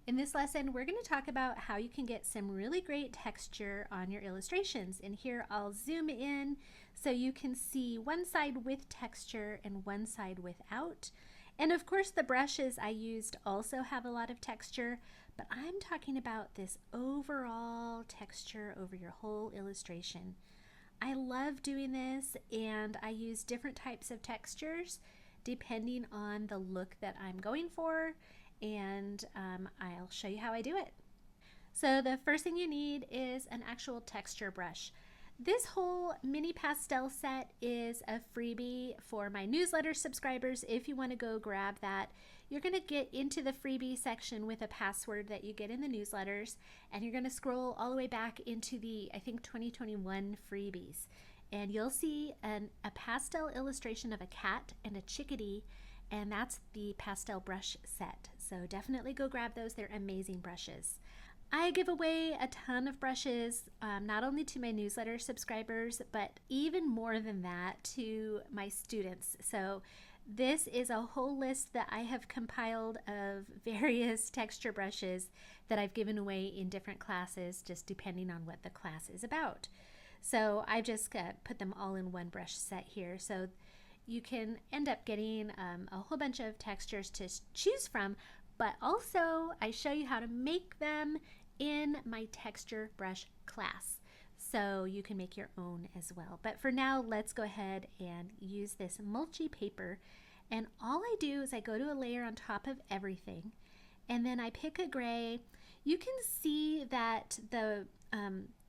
In this lesson, we're going to talk about how you can get some really great texture on your illustrations. And here I'll zoom in so you can see one side with texture and one side without. And of course, the brushes I used also have a lot of texture, but I'm talking about this overall texture over your whole illustration. I love doing this, and I use different types of textures depending on the look that I'm going for, and I'll show you how I do it. So the first thing you need is an actual texture brush. This whole mini pastel set is a freebie for my newsletter subscribers. If you want to go grab that, you're going to get into the freebie section with a password that you get in the newsletters, and you're going to scroll all the way back into the, I think, 2021 freebies. And you'll see a pastel illustration of a cat and a chickadee, and that's the pastel brush set. So definitely go grab those. They're amazing brushes. I give away a ton of brushes, not only to my newsletter subscribers, but even more than that to my students. So this is a whole list that I have compiled of various texture brushes that I've given away in different classes, just depending on what the class is about. So I just put them all in one brush set here. So you can end up getting a whole bunch of textures to choose from, but also I show you how to make them in my texture brush class. So you can make your own as well. But for now, let's go ahead and use this mulchy paper. And all I do is I go to a layer on top of everything, and then I pick a gray. You can see that the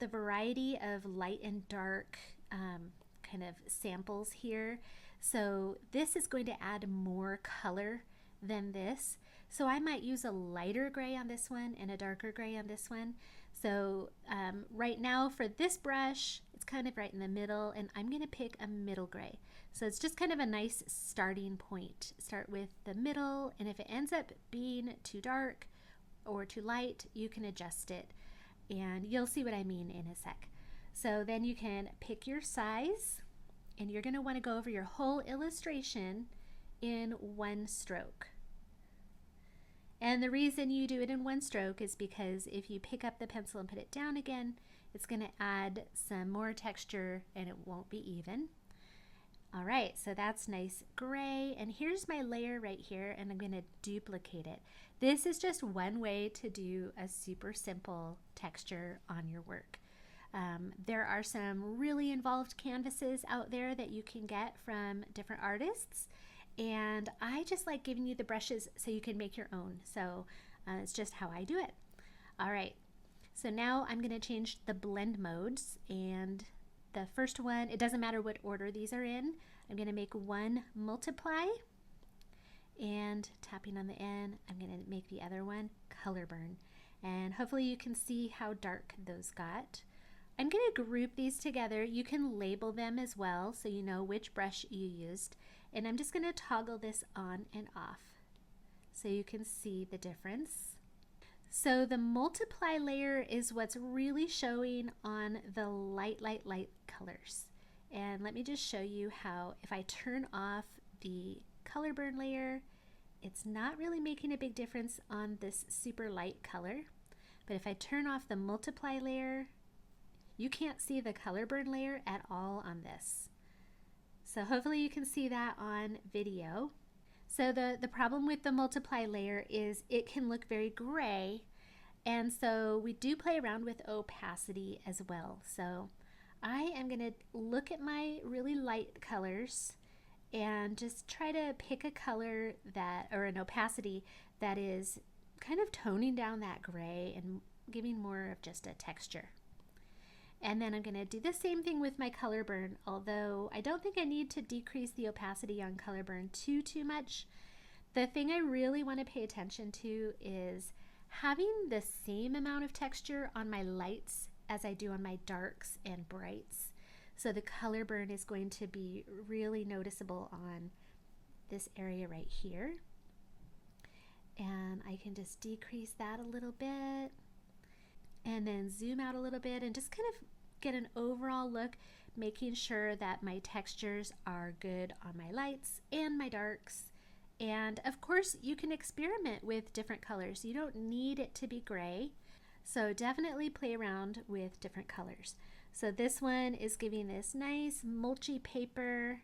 variety of light and dark kind of samples here. So this is going to add more color than this. So I might use a lighter gray on this one and a darker gray on this one. So right now for this brush, it's kind of right in the middle, and I'm going to pick a middle gray. So it's just kind of a nice starting point. Start with the middle, and if it ends up being too dark or too light, you can adjust it, and you'll see what I mean in a sec. So then you can pick your size, and you're going to want to go over your whole illustration in one stroke. And the reason you do it in one stroke is because if you pick up the pencil and put it down again, it's going to add some more texture and it won't be even. All right, so that's nice gray, and here's my layer right here, and I'm going to duplicate it. This is just one way to do a super simple texture on your work. There are some really involved canvases out there that you can get from different artists, and I just like giving you the brushes so you can make your own. So it's just how I do it. All right, so now I'm going to change the blend modes, and the first one, it doesn't matter what order these are in. I'm going to make one multiply, and tapping on the N, I'm going to make the other one color burn. And hopefully you can see how dark those got. I'm going to group these together. You can label them as well so you know which brush you used. And I'm just going to toggle this on and off so you can see the difference. So the multiply layer is what's really showing on the light colors. And let me just show you how if I turn off the color burn layer, it's not really making a big difference on this super light color. But if I turn off the multiply layer, you can't see the color burn layer at all on this. So hopefully you can see that on video. So the problem with the multiply layer is it can look very gray, and so we do play around with opacity as well. So I am going to look at my really light colors and just try to pick a color that, or an opacity that is kind of toning down that gray and giving more of just a texture. And then I'm going to do the same thing with my color burn, although I don't think I need to decrease the opacity on color burn too much. The thing I really want to pay attention to is having the same amount of texture on my lights as I do on my darks and brights. So the color burn is going to be really noticeable on this area right here. And I can just decrease that a little bit and then zoom out a little bit and just kind of get an overall look, making sure that my textures are good on my lights and my darks And of course, you can experiment with different colors. You don't need it to be gray. So definitely play around with different colors. So this one is giving this nice mulchy paper,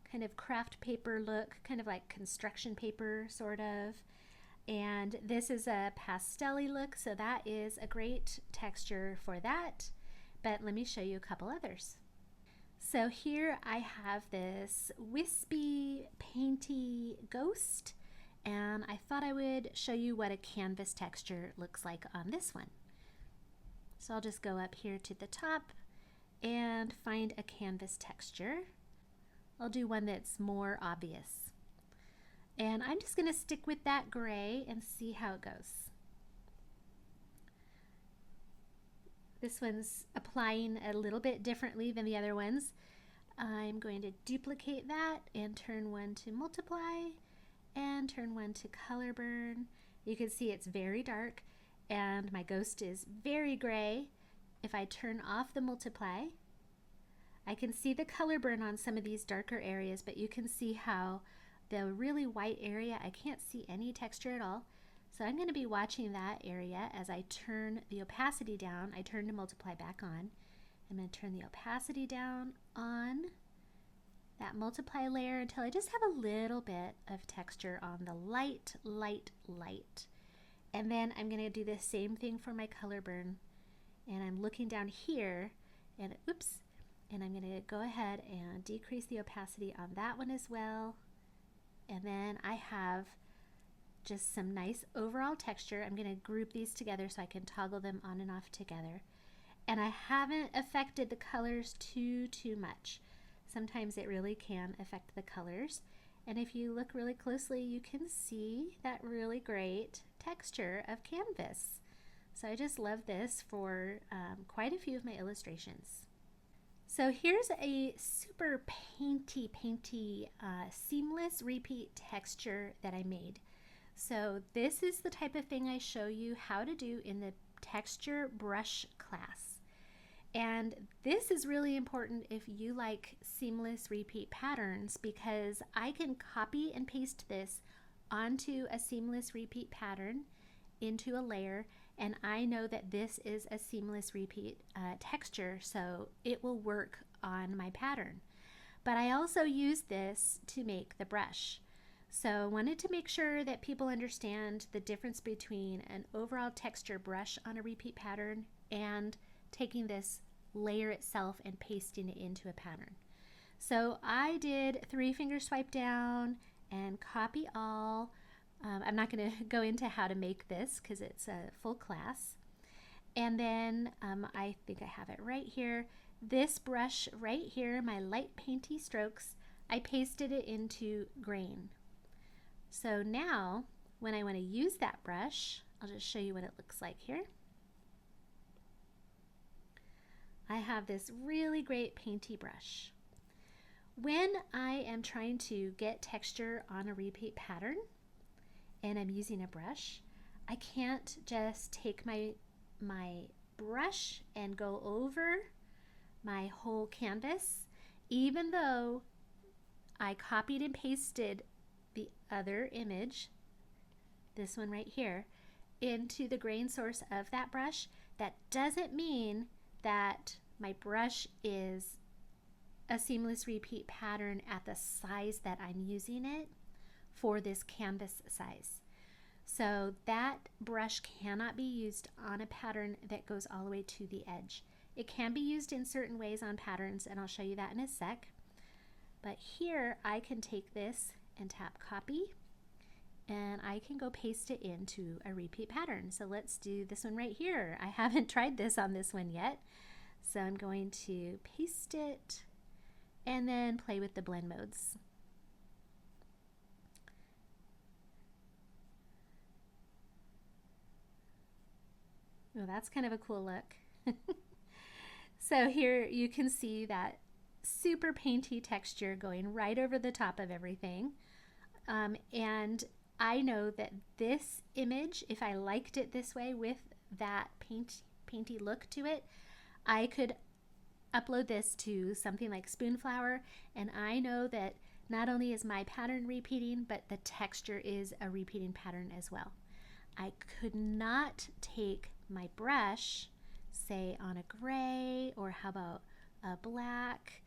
kind of craft paper look, kind of like construction paper sort of. And this is a pastel-y look, so that is a great texture for that. But let me show you a couple others. So here I have this wispy, painty ghost, and I thought I would show you what a canvas texture looks like on this one. So I'll just go up here to the top and find a canvas texture. I'll do one that's more obvious. And I'm just going to stick with that gray and see how it goes. This one's applying a little bit differently than the other ones. I'm going to duplicate that and turn one to multiply and turn one to color burn. You can see it's very dark and my ghost is very gray. If I turn off the multiply, I can see the color burn on some of these darker areas, but you can see how the really white area, I can't see any texture at all. So I'm going to be watching that area as I turn the opacity down. I turn the multiply back on. I'm going to turn the opacity down on that multiply layer until I just have a little bit of texture on the light. And then I'm going to do the same thing for my color burn. And I'm looking down here and oops, and I'm going to go ahead and decrease the opacity on that one as well. And then I have just some nice overall texture. I'm going to group these together so I can toggle them on and off together. And I haven't affected the colors too much. Sometimes it really can affect the colors. And if you look really closely, you can see that really great texture of canvas. So I just love this for quite a few of my illustrations. So here's a super painty seamless repeat texture that I made. So this is the type of thing I show you how to do in the texture brush class. And this is really important if you like seamless repeat patterns, because I can copy and paste this onto a seamless repeat pattern into a layer, and I know that this is a seamless repeat texture, so it will work on my pattern. But I also use this to make the brush. So I wanted to make sure that people understand the difference between an overall texture brush on a repeat pattern and taking this layer itself and pasting it into a pattern. So I did 3-finger swipe down and copy all. I'm not going to go into how to make this because it's a full class. And then I think I have it right here. This brush right here, my light painty strokes, I pasted it into grain. So now when I want to use that brush, I'll just show you what it looks like here. I have this really great painty brush. When I am trying to get texture on a repeat pattern and I'm using a brush, I can't just take my brush and go over my whole canvas, even though I copied and pasted the other image, this one right here, into the grain source of that brush. That doesn't mean that my brush is a seamless repeat pattern at the size that I'm using it for this canvas size. So that brush cannot be used on a pattern that goes all the way to the edge. It can be used in certain ways on patterns, and I'll show you that in a sec. But here I can take this and tap copy, and I can go paste it into a repeat pattern. So let's do this one right here. I haven't tried this on this one yet. So I'm going to paste it and then play with the blend modes. Oh, that's kind of a cool look. So here you can see that super painty texture going right over the top of everything. And I know that this image, if I liked it this way with that painty look to it, I could upload this to something like Spoonflower, and I know that Not only is my pattern repeating, but the texture is a repeating pattern as well. I could not take my brush, say on a gray, or how about a black,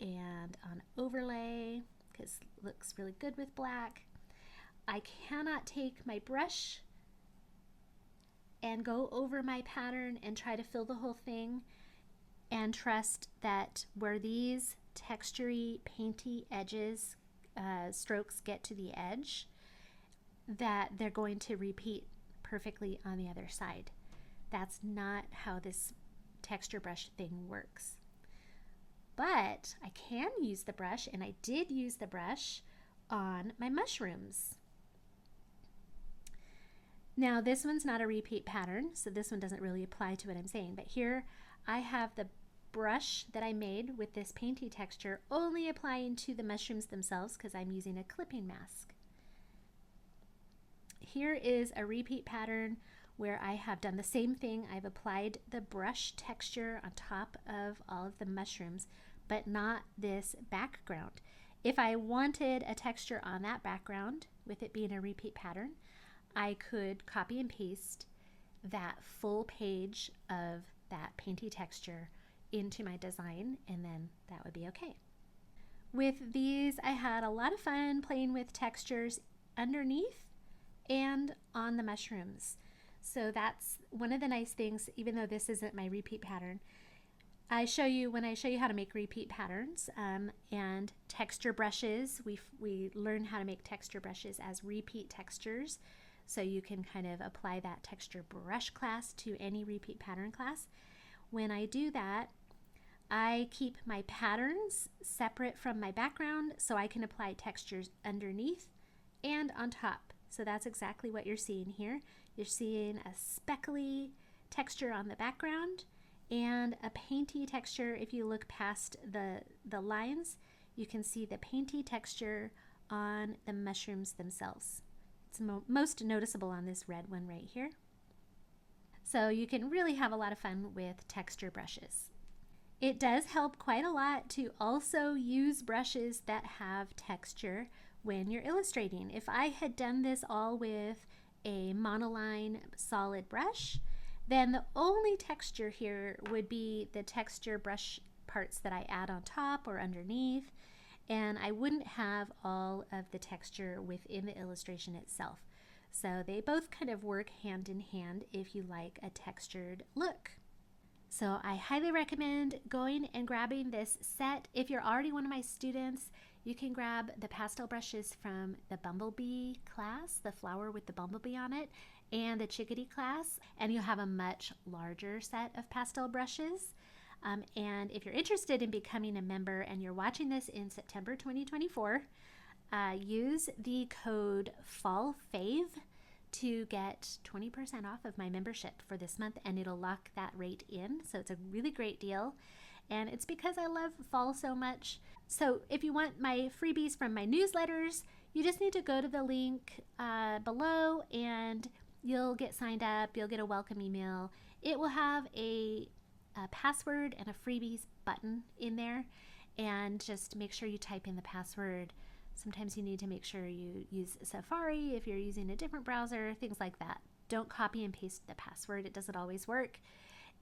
and on overlay, because it looks really good with black. I cannot take my brush and go over my pattern and try to fill the whole thing and trust that where these textury, painty edges, strokes get to the edge, that they're going to repeat perfectly on the other side. That's not how this texture brush thing works. But I can use the brush, and I did use the brush on my mushrooms. Now this one's not a repeat pattern, so this one doesn't really apply to what I'm saying, but here I have the brush that I made with this painty texture only applying to the mushrooms themselves because I'm using a clipping mask. Here is a repeat pattern where I have done the same thing. I've applied the brush texture on top of all of the mushrooms, but not this background. If I wanted a texture on that background, with it being a repeat pattern, I could copy and paste that full page of that painty texture into my design, and then that would be okay. With these, I had a lot of fun playing with textures underneath and on the mushrooms. So that's one of the nice things, even though this isn't my repeat pattern. When I show you how to make repeat patterns and texture brushes, we learn how to make texture brushes as repeat textures. So you can kind of apply that texture brush class to any repeat pattern class. When I do that, I keep my patterns separate from my background so I can apply textures underneath and on top. So that's exactly what you're seeing here. You're seeing a speckly texture on the background and a painty texture. If you look past the lines, you can see the painty texture on the mushrooms themselves. It's most noticeable on this red one right here. So you can really have a lot of fun with texture brushes. It does help quite a lot to also use brushes that have texture when you're illustrating. If I had done this all with a monoline solid brush, then the only texture here would be the texture brush parts that I add on top or underneath, and I wouldn't have all of the texture within the illustration itself. So they both kind of work hand in hand if you like a textured look. So I highly recommend going and grabbing this set. If you're already one of my students, you can grab the pastel brushes from the Bumblebee class, the flower with the bumblebee on it, and the Chickadee class, and you'll have a much larger set of pastel brushes. And if you're interested in becoming a member and you're watching this in September 2024, use the code FALLFAVE to get 20% off of my membership for this month, and it'll lock that rate in. So it's a really great deal, and it's because I love fall so much. So if you want my freebies from my newsletters, you just need to go to the link below and you'll get signed up. You'll get a welcome email. It will have a password and a freebies button in there, and just make sure you type in the password. Sometimes you need to make sure you use Safari if you're using a different browser, things like that. Don't copy and paste the password. It doesn't always work.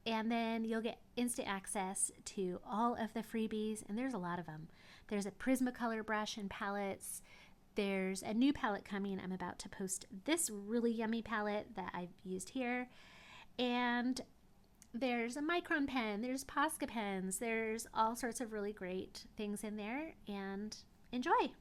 And then you'll get instant access to all of the freebies, and there's a lot of them. There's a Prismacolor brush and palettes. There's a new palette coming. I'm about to post this really yummy palette that I've used here. And there's a Micron pen, there's Posca pens, there's all sorts of really great things in there, and enjoy.